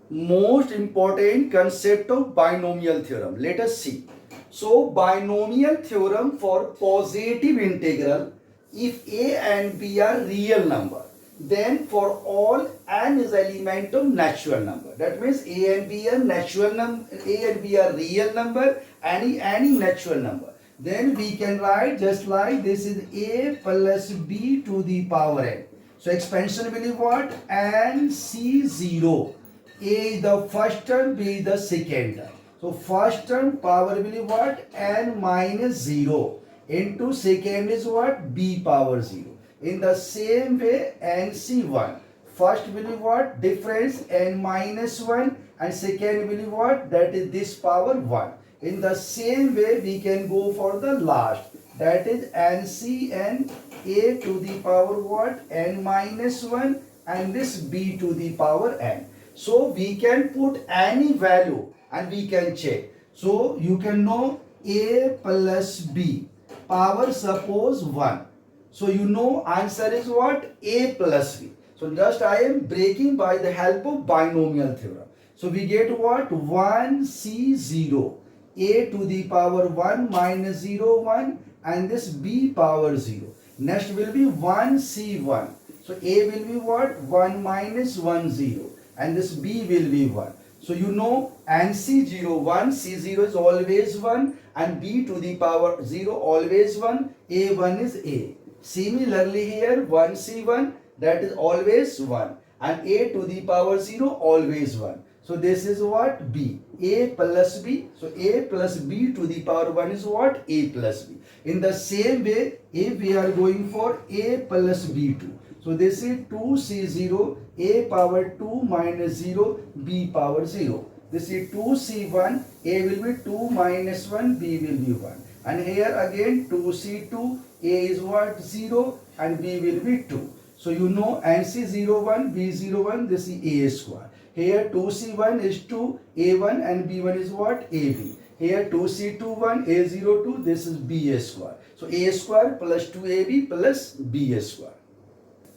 most important concept of binomial theorem. Let us see. So binomial theorem for positive integral, if a and b are real number, then for all n is element of natural number. That means a and b are natural number, a and b are real number, any natural number. Then we can write just like this is a plus b to the power n. So expansion will be what? N C 0. A is the first term, B is the second term. So first term power will be what? N minus 0 into second is what? B power 0. In the same way NC1. First will be what? Difference N minus 1 and second will be what? That is this power 1. In the same way we can go for the last. That is NCN A to the power what? N minus 1 and this B to the power N. So we can put any value and we can check. So you can know A plus B power suppose 1. So you know answer is what? A plus B. So just I am breaking by the help of binomial theorem. So we get what? 1C0. A to the power 1 minus 0 1 and this B power 0. Next will be 1C1. So A will be what? 1 minus 1 0 and this B will be 1. So you know NC0 1, C0 is always 1 and B to the power 0 always 1, A1 is A. Similarly here 1C1 that is always 1 and A to the power 0 always 1. So this is what? B. A plus B. So A plus B to the power 1 is what? A plus B. In the same way, if we are going for A plus B2. So this is 2C0, A power 2 minus 0, B power 0. This is 2C1, A will be 2 minus 1, B will be 1. And here again 2C2, A is what? 0 and B will be 2. So you know NC01, B01, this is A square. Here 2C1 is 2, A1 and B1 is what? AB. Here 2C21, A02, this is B square. So A square plus 2AB plus B square.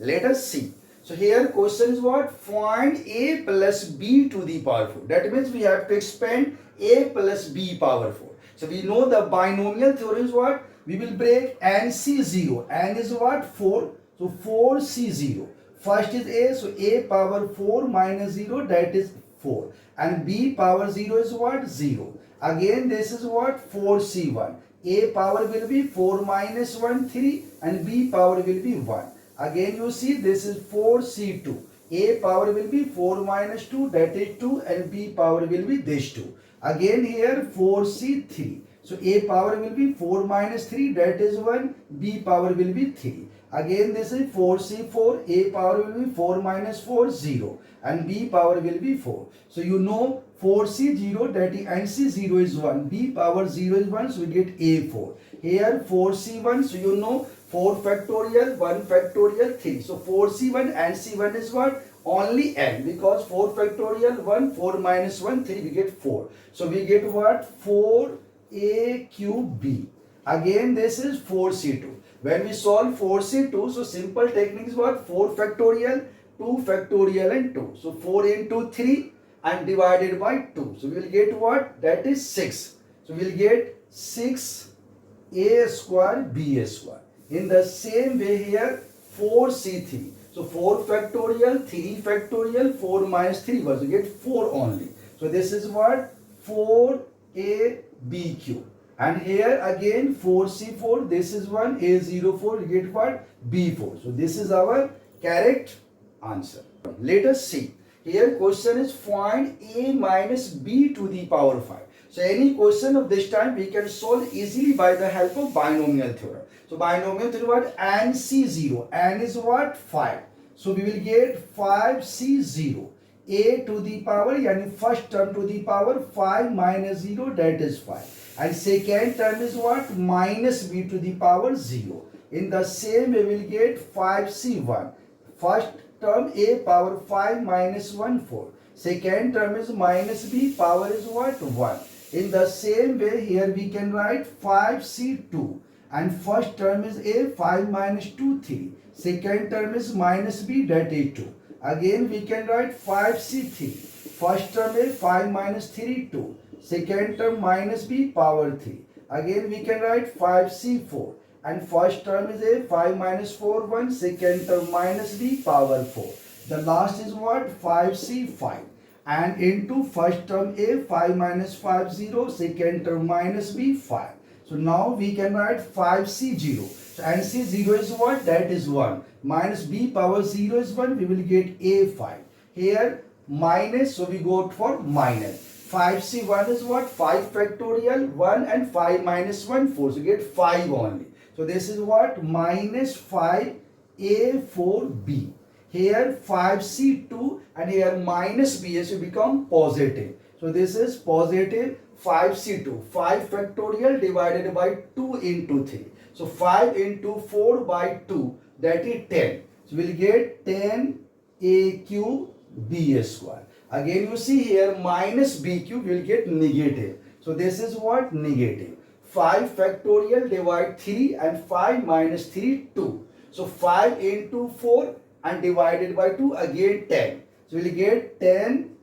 Let us see. So here question is what? Find A plus B to the power 4. That means we have to expand A plus B power 4. So we know the binomial theorem is what? We will break NC0. N is what? 4. So 4C0. First is A. So A power 4 minus 0 that is 4. And B power 0 is what? 0. Again this is what? 4C1. A power will be 4 minus 1 3 and B power will be 1. Again you see this is 4C2. A power will be 4 minus 2 that is 2 and B power will be this 2. Again here 4C3. So A power will be 4 minus 3 that is 1. B power will be 3. Again this is 4C4. A power will be 4 minus 4 0 and B power will be 4. So you know 4C0 that is NC0 is 1. B power 0 is 1 so we get A4. Here 4C1 so you know 4 factorial, 1 factorial, 3. So 4C1 and C1 is what? Only n because 4 factorial, 1, 4 minus 1, 3, we get 4. So we get what? 4A cube B. Again this is 4C2. When we solve 4C2, so simple technique is what? 4 factorial, 2 factorial and 2. So 4 into 3 and divided by 2. So we will get what? That is 6. So we will get 6A square B square. In the same way here 4C3. So 4 factorial, 3 factorial, 4 minus 3 was you get 4 only. So this is what? 4AB cube. And here again 4C4, this is one A04, you get what? B4. So this is our correct answer. Let us see. Here question is find A minus B to the power 5. So any question of this time we can solve easily by the help of binomial theorem. So binomial theorem what? NC0. N is what? 5. So we will get 5C0. A to the power, yani first term to the power 5 minus 0 that is 5. And second term is what? Minus B to the power 0. In the same way we will get 5C1. First term A power 5 minus 1 4. Second term is minus B power is what? 1. In the same way here we can write 5C2 and first term is A 5 minus 2 3. Second term is minus B that is 2. Again we can write 5C3. first term is 5 minus 3 2, second term minus b power 3. Again we can write 5c4, and first term is a 5 minus 4 1, second term minus b power 4. The last is what? 5c5, and into first term a 5 minus 5 0, second term minus b 5. So now we can write 5c0. So and c0 is what? That is 1. Minus b power 0 is 1. We will get a5. Here minus, so we go for minus. 5c1 is what? 5 factorial, 1 and 5 minus 1 4. So get 5 only. So this is what? Minus 5a4b. Here 5c2 and here minus b, so become positive. So this is positive 5c2. 5 factorial divided by 2 into 3. So 5 into 4 by 2, that is 10. So we'll get 10 a cube b square. Again you see here minus b cube will get negative. So this is what? Negative. 5 factorial divide 3 and 5 minus 3 2. So 5 into 4 and divided by 2 again 10. So we'll get 10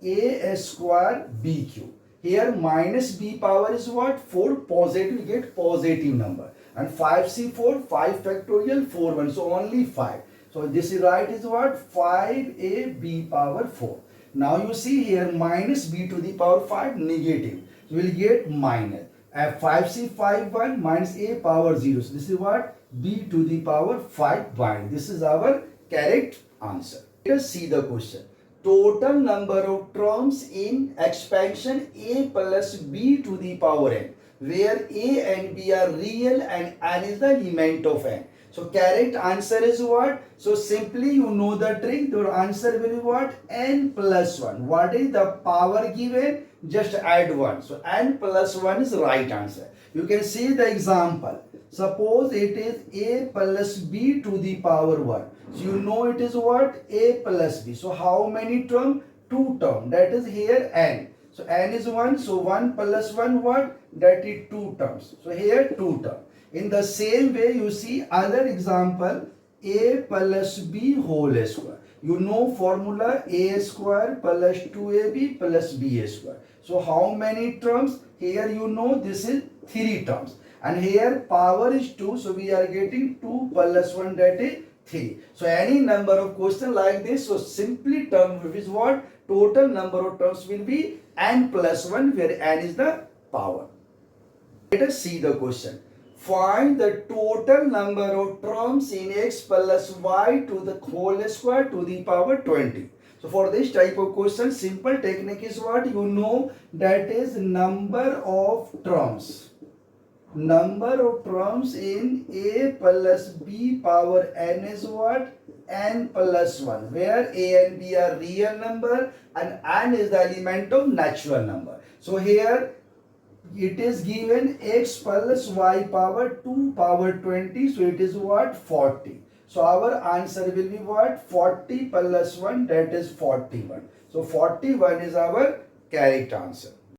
a square b cube. Here minus b power is what? 4 positive, we get positive number. And 5c4, 5 factorial, 4 1. So only 5. So this is right is what? 5ab power 4. Now you see here minus b to the power 5 negative. So we'll get minus. 5c5 1 minus a power 0. So this is what? B to the power 5 binary. This is our correct answer. Let us see the question. Total number of terms in expansion a plus b to the power n, where a and b are real and n is the element of n. So correct answer is what? So simply you know the trick. The answer will be what? N plus 1. What is the power given? Just add 1. So n plus 1 is right answer. You can see the example. Suppose it is a plus b to the power 1. So you know it is what? A plus b. So how many term? 2 term. That is here n. So n is 1. So 1 plus 1 what? That is 2 terms. So here 2 term. In the same way you see other example, a plus b whole square. You know formula, a square plus 2ab plus b square. So how many terms? Here you know this is 3 terms. And here power is 2. So we are getting 2 plus 1, that is 3. So any number of question like this, so simply term is what? Total number of terms will be n plus 1, where n is the power. Let us see the question. Find the total number of terms in x plus y to the whole square to the power 20. So for this type of question, simple technique is what? You know, that is number of terms. Number of terms in a plus b power n is what? N plus 1, where a and b are real number and n is the element of natural number. So here it is given x plus y power 2 power 20. So it is what? 40. So our answer will be what? 40 plus 1, that is 41. So 41 is our correct answer.